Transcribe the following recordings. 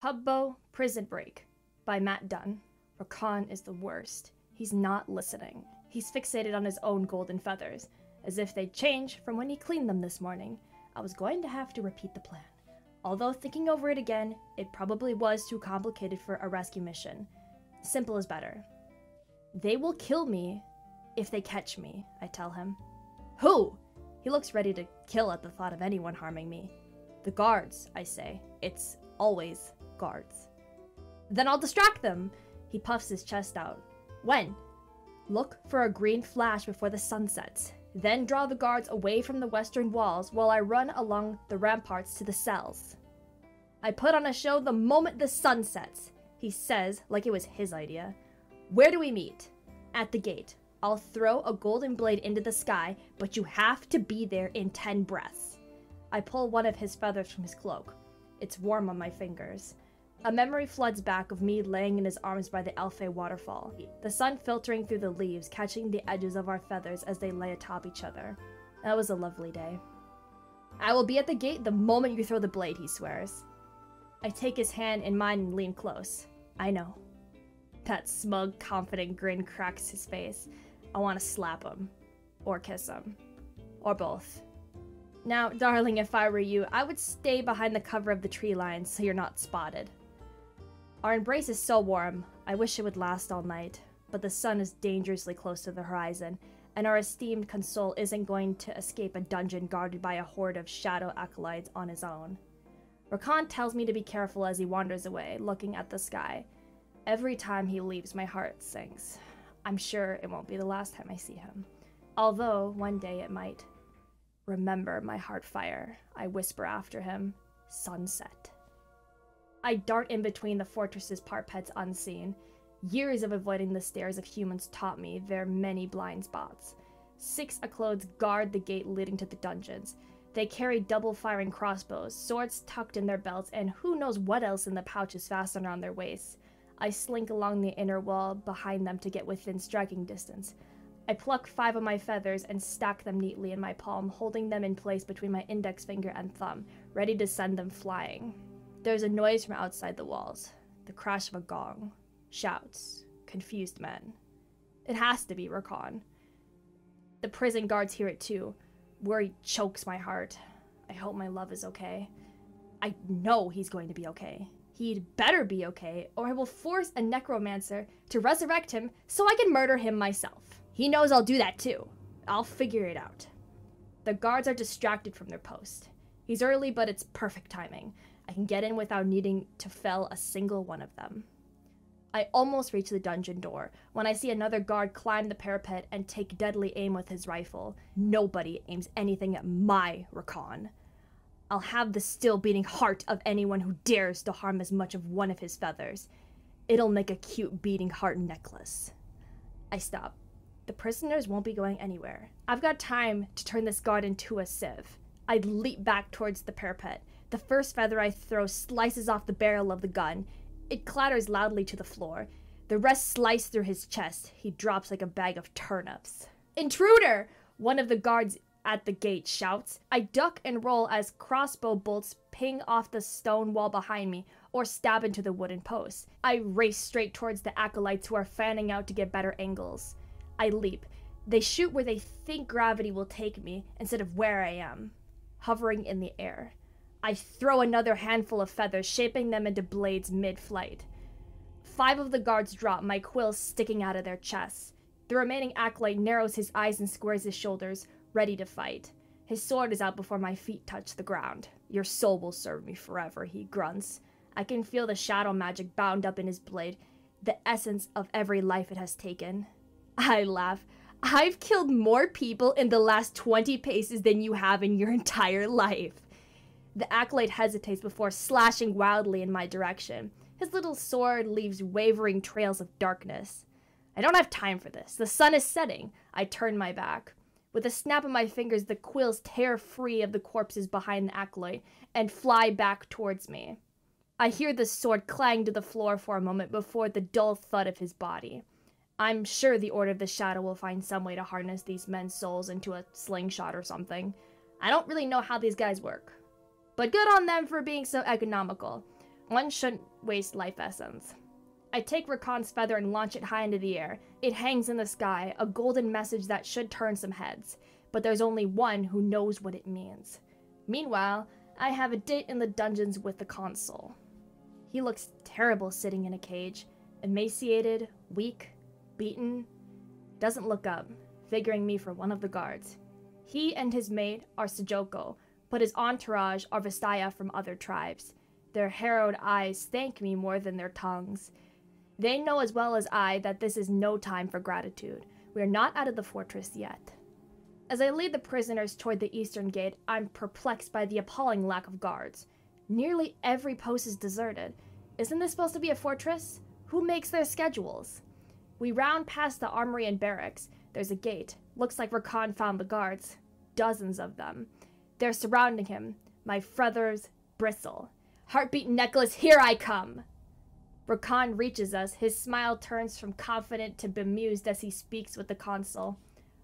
Puboe Prison Break by Matt Dunn. Rakan is the worst. He's not listening. He's fixated on his own golden feathers, as if they'd change from when he cleaned them this morning. I was going to have to repeat the plan. Although thinking over it again, it probably was too complicated for a rescue mission. Simple is better. They will kill me if they catch me, I tell him. Who? He looks ready to kill at the thought of anyone harming me. The guards, I say. It's always guards. Then I'll distract them. He puffs his chest out. When? Look for a green flash before the sun sets. Then draw the guards away from the western walls while I run along the ramparts to the cells. I put on a show the moment the sun sets, he says like it was his idea. Where do we meet? At the gate. I'll throw a golden blade into the sky, but you have to be there in 10 breaths. I pull one of his feathers from his cloak. It's warm on my fingers. A memory floods back of me laying in his arms by the Alfei waterfall, the sun filtering through the leaves, catching the edges of our feathers as they lay atop each other. That was a lovely day. I will be at the gate the moment you throw the blade, he swears. I take his hand in mine and lean close. I know. That smug, confident grin cracks his face. I want to slap him. Or kiss him. Or both. Now, darling, if I were you, I would stay behind the cover of the tree line so you're not spotted. Our embrace is so warm, I wish it would last all night, but the sun is dangerously close to the horizon, and our esteemed Consul isn't going to escape a dungeon guarded by a horde of shadow acolytes on his own. Rakan tells me to be careful as he wanders away, looking at the sky. Every time he leaves, my heart sinks. I'm sure it won't be the last time I see him. Although, one day it might. Remember my heart fire, I whisper after him. Sunset. I dart in between the fortress's parapets unseen. Years of avoiding the stares of humans taught me their many blind spots. 6 Aclodes guard the gate leading to the dungeons. They carry double-firing crossbows, swords tucked in their belts, and who knows what else in the pouches fastened around their waists. I slink along the inner wall behind them to get within striking distance. I pluck 5 of my feathers and stack them neatly in my palm, holding them in place between my index finger and thumb, ready to send them flying. There's a noise from outside the walls. The crash of a gong. Shouts. Confused men. It has to be Rakan. The prison guards hear it too. Worry chokes my heart. I hope my love is okay. I know he's going to be okay. He'd better be okay, or I will force a necromancer to resurrect him so I can murder him myself. He knows I'll do that too. I'll figure it out. The guards are distracted from their post. He's early, but it's perfect timing. I can get in without needing to fell a single one of them. I almost reach the dungeon door when I see another guard climb the parapet and take deadly aim with his rifle. Nobody aims anything at my Rakan. I'll have the still-beating heart of anyone who dares to harm as much of one of his feathers. It'll make a cute beating heart necklace. I stop. The prisoners won't be going anywhere. I've got time to turn this guard into a sieve. I leap back towards the parapet. The first feather I throw slices off the barrel of the gun. It clatters loudly to the floor. The rest slice through his chest. He drops like a bag of turnips. Intruder! One of the guards at the gate shouts. I duck and roll as crossbow bolts ping off the stone wall behind me or stab into the wooden posts. I race straight towards the acolytes who are fanning out to get better angles. I leap. They shoot where they think gravity will take me instead of where I am, hovering in the air. I throw another handful of feathers, shaping them into blades mid-flight. 5 of the guards drop, my quills sticking out of their chests. The remaining acolyte narrows his eyes and squares his shoulders, ready to fight. His sword is out before my feet touch the ground. Your soul will serve me forever, he grunts. I can feel the shadow magic bound up in his blade, the essence of every life it has taken. I laugh. I've killed more people in the last 20 paces than you have in your entire life. The acolyte hesitates before slashing wildly in my direction. His little sword leaves wavering trails of darkness. I don't have time for this. The sun is setting. I turn my back. With a snap of my fingers, the quills tear free of the corpses behind the acolyte and fly back towards me. I hear the sword clang to the floor for a moment before the dull thud of his body. I'm sure the Order of the Shadow will find some way to harness these men's souls into a slingshot or something. I don't really know how these guys work. But good on them for being so economical. One shouldn't waste life essence. I take Rakan's feather and launch it high into the air. It hangs in the sky, a golden message that should turn some heads. But there's only one who knows what it means. Meanwhile, I have a date in the dungeons with the consul. He looks terrible sitting in a cage, emaciated, weak, beaten. Doesn't look up, figuring me for one of the guards. He and his mate are Sejoko, but his entourage are Xayah from other tribes. Their harrowed eyes thank me more than their tongues. They know as well as I that this is no time for gratitude. We are not out of the fortress yet. As I lead the prisoners toward the eastern gate, I'm perplexed by the appalling lack of guards. Nearly every post is deserted. Isn't this supposed to be a fortress? Who makes their schedules? We round past the armory and barracks. There's a gate. Looks like Rakan found the guards. Dozens of them. They're surrounding him. My feathers bristle. Heartbeat necklace, here I come! Rakan reaches us. His smile turns from confident to bemused as he speaks with the consul.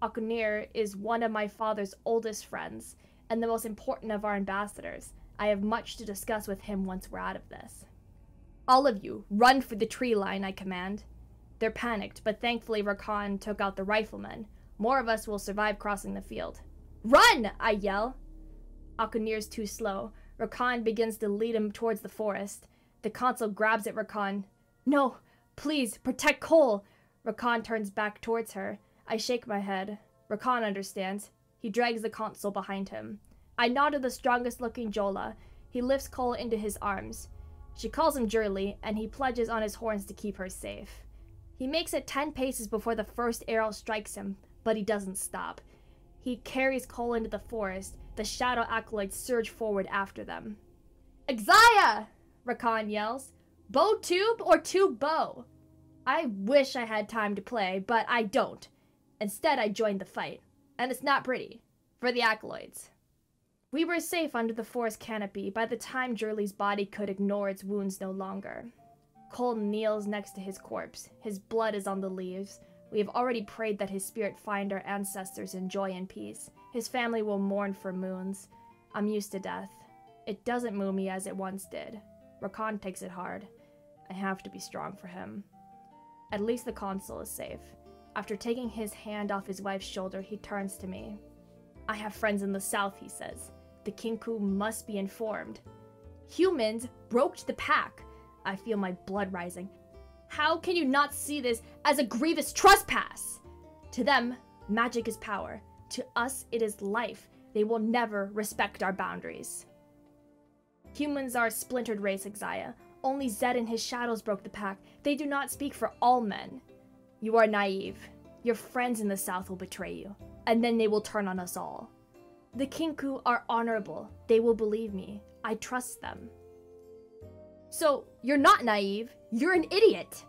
Akunir is one of my father's oldest friends, and the most important of our ambassadors. I have much to discuss with him once we're out of this. All of you, run for the tree line, I command. They're panicked, but thankfully Rakan took out the riflemen. More of us will survive crossing the field. Run! I yell. Akunir's too slow. Rakan begins to lead him towards the forest. The consul grabs at Rakan. No, please, protect Cole! Rakan turns back towards her. I shake my head. Rakan understands. He drags the consul behind him. I nod to the strongest-looking Jola. He lifts Cole into his arms. She calls him Jurley, and he pledges on his horns to keep her safe. He makes it 10 paces before the first arrow strikes him, but he doesn't stop. He carries Cole into the forest. The shadow acolytes surge forward after them. Xayah! Rakan yells. Bow tube or tube bow? I wish I had time to play, but I don't. Instead, I joined the fight. And it's not pretty. For the acolytes. We were safe under the forest canopy by the time Jurley's body could ignore its wounds no longer. Cole kneels next to his corpse. His blood is on the leaves. We have already prayed that his spirit find our ancestors in joy and peace. His family will mourn for moons. I'm used to death. It doesn't move me as it once did. Rakan takes it hard. I have to be strong for him. At least the consul is safe. After taking his hand off his wife's shoulder, he turns to me. I have friends in the south, he says. The Kinku must be informed. Humans broke the pack. I feel my blood rising. How can you not see this as a grievous trespass? To them, magic is power. To us, it is life. They will never respect our boundaries. Humans are a splintered race, Xayah. Only Zed and his shadows broke the pack. They do not speak for all men. You are naive. Your friends in the south will betray you, and then they will turn on us all. The Kinku are honorable. They will believe me. I trust them. So, you're not naive. You're an idiot.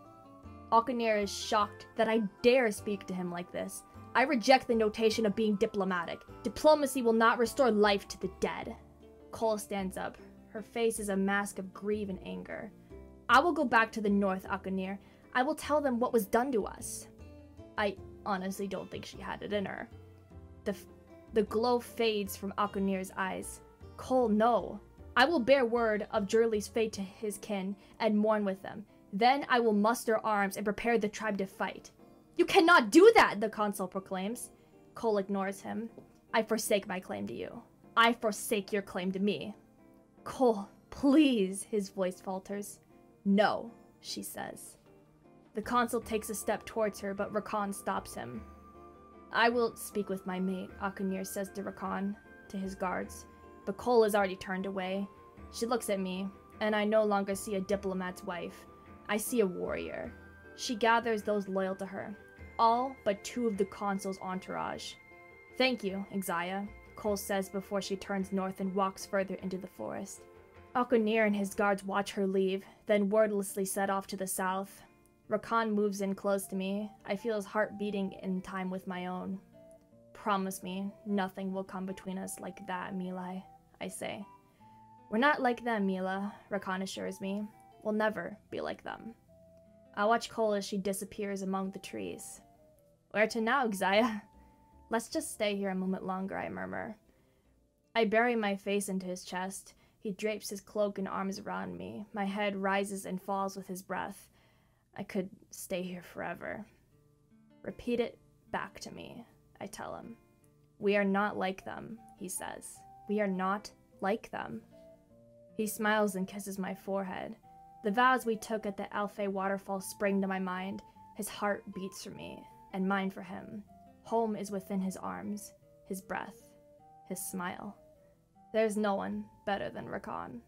Akunir is shocked that I dare speak to him like this. I reject the notation of being diplomatic. Diplomacy will not restore life to the dead. Cole stands up. Her face is a mask of grief and anger. I will go back to the north, Akunir. I will tell them what was done to us. I honestly don't think she had it in her. The glow fades from Akunir's eyes. Cole, no. I will bear word of Jurley's fate to his kin and mourn with them. Then I will muster arms and prepare the tribe to fight. You cannot do that, the consul proclaims. Cole ignores him. I forsake my claim to you. I forsake your claim to me. Cole, please, his voice falters. No, she says. The consul takes a step towards her, but Rakan stops him. I will speak with my mate, Akunir says to Rakan, to his guards. But Cole has already turned away. She looks at me, and I no longer see a diplomat's wife. I see a warrior. She gathers those loyal to her, all but 2 of the consul's entourage. Thank you, Xayah, Cole says before she turns north and walks further into the forest. Akunir and his guards watch her leave, then wordlessly set off to the south. Rakan moves in close to me. I feel his heart beating in time with my own. Promise me, nothing will come between us like that, Milai, I say. We're not like them, Mila, Rakan assures me. We'll never be like them. I watch Cole as she disappears among the trees. Where to now, Xayah? Let's just stay here a moment longer, I murmur. I bury my face into his chest. He drapes his cloak and arms around me. My head rises and falls with his breath. I could stay here forever. Repeat it back to me, I tell him. We are not like them, he says. We are not like them. He smiles and kisses my forehead. The vows we took at the Alfei waterfall spring to my mind. His heart beats for me, and mine for him. Home is within his arms, his breath, his smile. There's no one better than Rakan.